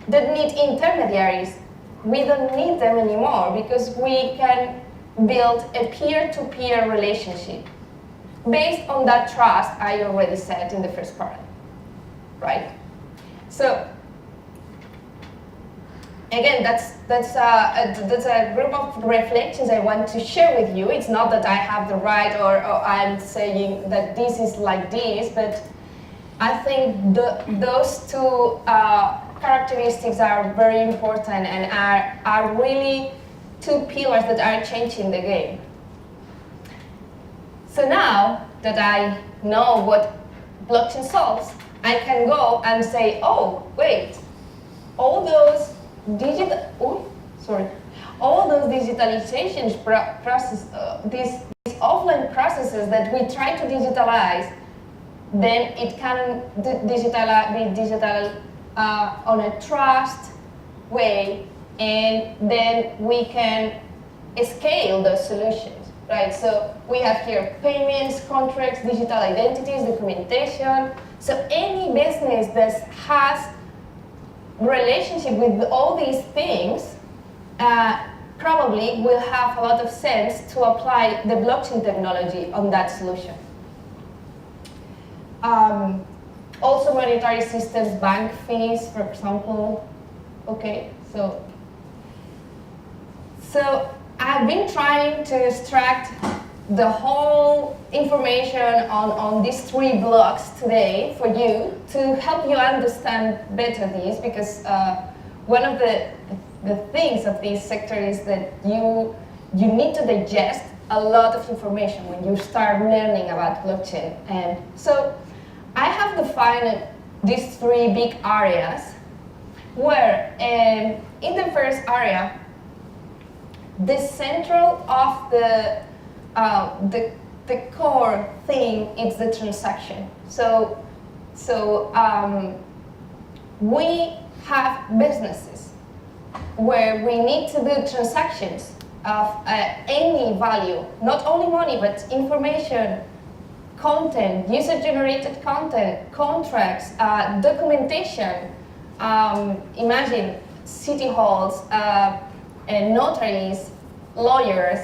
that need intermediaries. We don't need them anymore because we can build a peer-to-peer relationship based on that trust I already said in the first part, right? So again, that's a group of reflections I want to share with you. It's not that I have the right or I'm saying that this is like this, but I think those two characteristics are very important and are really two pillars that are changing the game. So now that I know what blockchain solves, I can go and say, oh, wait, all those digitalization process, these offline processes that we try to digitalize, then it can be digital on a trust way, and then we can scale those solutions, right? So we have here payments, contracts, digital identities, documentation. So any business that has relationship with all these things probably will have a lot of sense to apply the blockchain technology on that solution. Also monetary systems, bank fees, for example. Okay, so I've been trying to extract the whole information on these 3 blocks today for you to help you understand better these, because one of the things of this sector is that you need to digest a lot of information when you start learning about blockchain. And so I have defined these 3 big areas where in the first area, the central of the core thing is the transaction. So we have businesses where we need to do transactions of any value, not only money, but information, content, user-generated content, contracts, documentation. Imagine city halls, notaries, lawyers,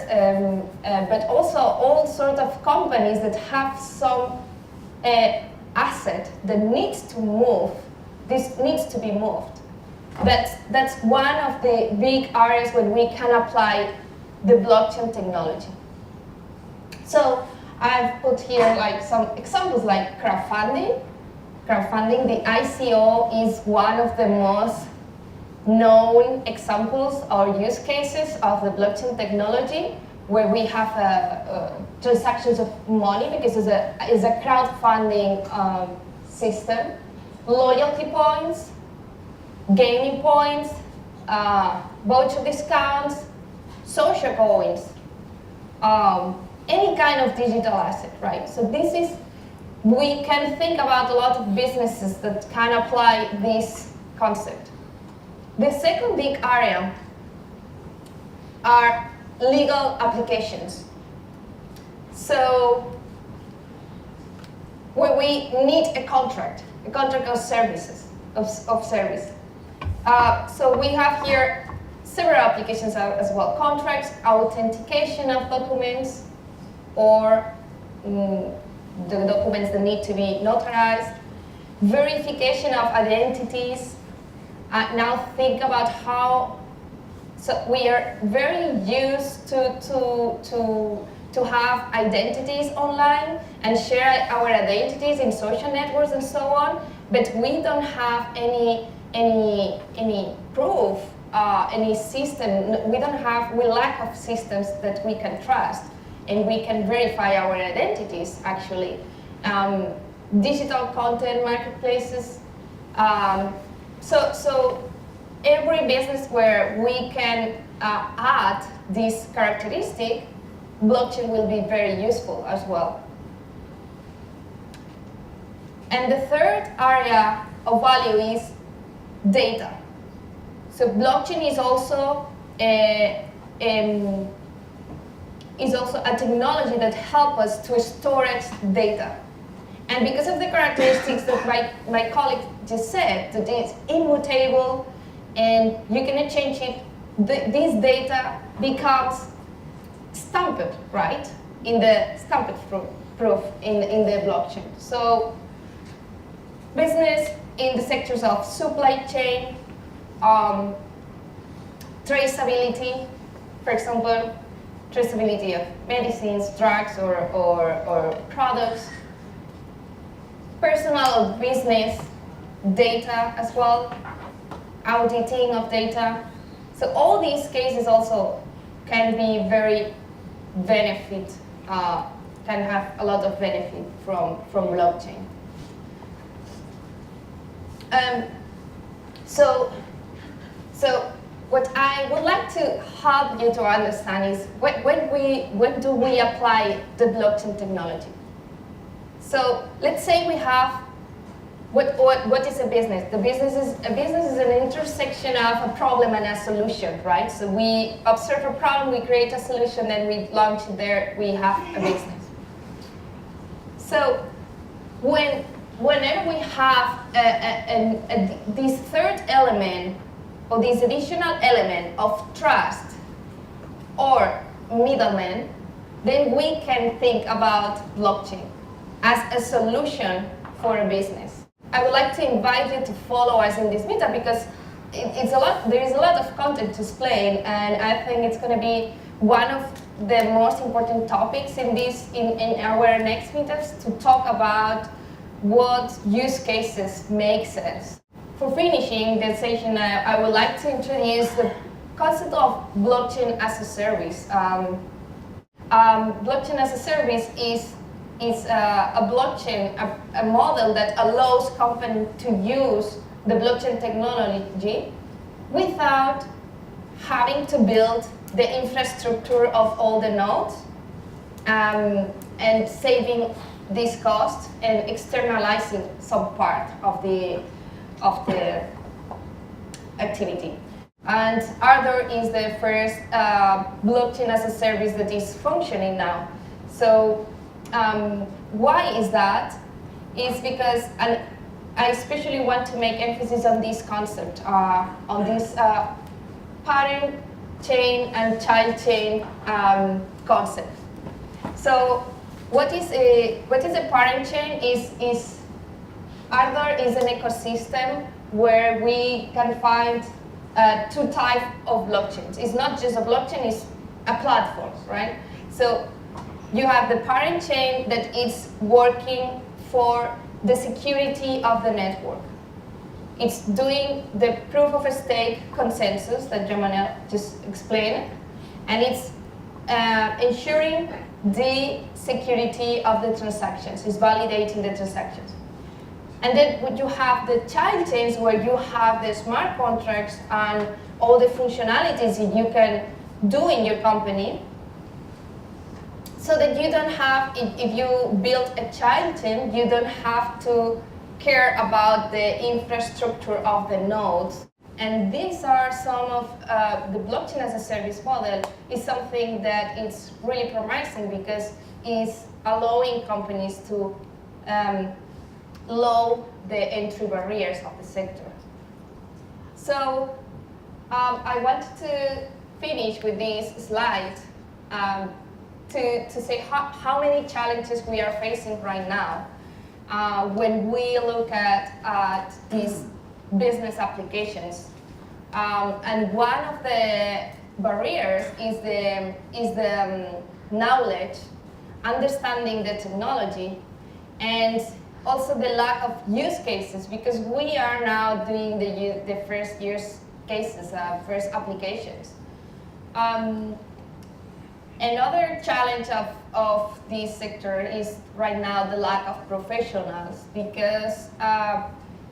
but also all sorts of companies that have some asset that needs to move. This needs to be moved. That's one of the big areas where we can apply the blockchain technology. So I've put here like some examples like crowdfunding. Crowdfunding, the ICO is one of the most known examples or use cases of the blockchain technology, where we have transactions of money because it's a crowdfunding system, loyalty points, gaming points, voucher discounts, social coins, any kind of digital asset, right? So we can think about a lot of businesses that can apply this concept. The second big area are legal applications. So where we need a contract of services, of service. So we have here several applications as well. Contracts, authentication of documents, or the documents that need to be notarized, verification of identities. Now think about how, so we are very used to have identities online and share our identities in social networks and so on, but we don't have any proof, any system. We lack of systems that we can trust and we can verify our identities actually. Digital content marketplaces. So every business where we can add this characteristic, blockchain will be very useful as well. And the third area of value is data. So blockchain is also a technology that helps us to storage data. And because of the characteristics that my colleague just said, that it's immutable and you cannot change it, this data becomes stamped, right? In the stamped proof in the blockchain. So business in the sectors of supply chain, traceability, for example, traceability of medicines, drugs, or products, personal or business data as well, auditing of data. So all these cases also can be very benefit, can have a lot of benefit from blockchain. So what I would like to help you to understand is when do we apply the blockchain technology? So let's say we have what is a business? A business is an intersection of a problem and a solution, right? So we observe a problem, we create a solution, then we launch it there, we have a business. So whenever we have this third element, or this additional element of trust or middleman, then we can think about blockchain as a solution for a business. I would like to invite you to follow us in this meetup because there is a lot of content to explain, and I think it's going to be one of the most important topics in our next meetups, to talk about what use cases make sense. For finishing the session, I would like to introduce the concept of blockchain as a service. Blockchain as a service is a blockchain, a model that allows companies to use the blockchain technology without having to build the infrastructure of all the nodes, and saving this cost and externalizing some part of the activity. And Ardor is the first blockchain as a service that is functioning now. So why is that? It's because, and I especially want to make emphasis on this concept, on this parent chain and child chain concept. So what is a parent chain? Is Ardor is an ecosystem where we can find two types of blockchains. It's not just a blockchain, it's a platform, right? So you have the parent chain that is working for the security of the network. It's doing the proof of stake consensus that Manel just explained, and it's ensuring the security of the transactions. It's validating the transactions. And then you have the child chains where you have the smart contracts and all the functionalities that you can do in your company, so that you don't have, if you build a child chain, you don't have to care about the infrastructure of the nodes. And these are some of the blockchain as a service model is something that is really promising because it's allowing companies to lower the entry barriers of the sector. So I want to finish with this slide to say how many challenges we are facing right now when we look at these business applications. And one of the barriers is the knowledge, understanding the technology, and also the lack of use cases, because we are now doing the first use cases, first applications. Another challenge of this sector is right now the lack of professionals, because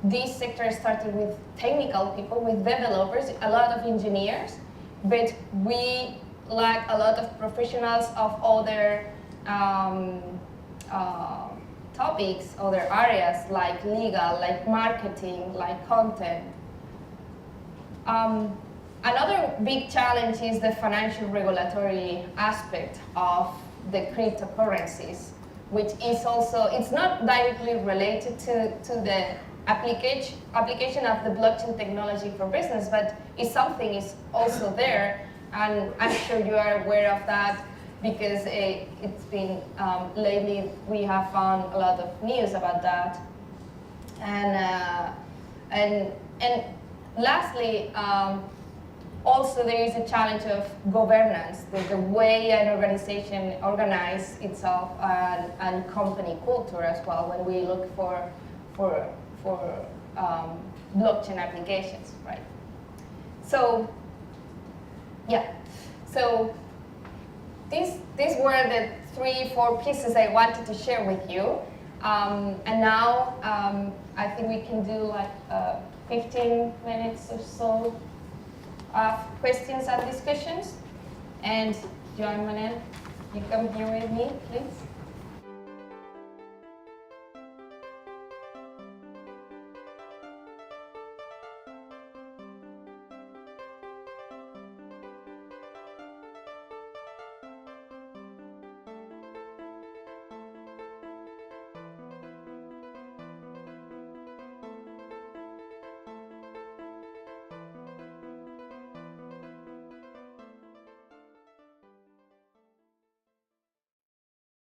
this sector started with technical people, with developers, a lot of engineers, but we lack a lot of professionals of other topics, other areas like legal, like marketing, like content. Another big challenge is the financial regulatory aspect of the cryptocurrencies, which is also, it's not directly related to the application of the blockchain technology for business, but it's something is also there, and I'm sure you are aware of that because it's been, lately we have found a lot of news about that. And lastly, Also, there is a challenge of governance, the way an organization organizes itself, and company culture as well when we look for blockchain applications, right? So, yeah. So these were the 3-4 pieces I wanted to share with you. And now I think we can do like 15 minutes or so of questions and discussions. And Joan, Manel, you come here with me, please.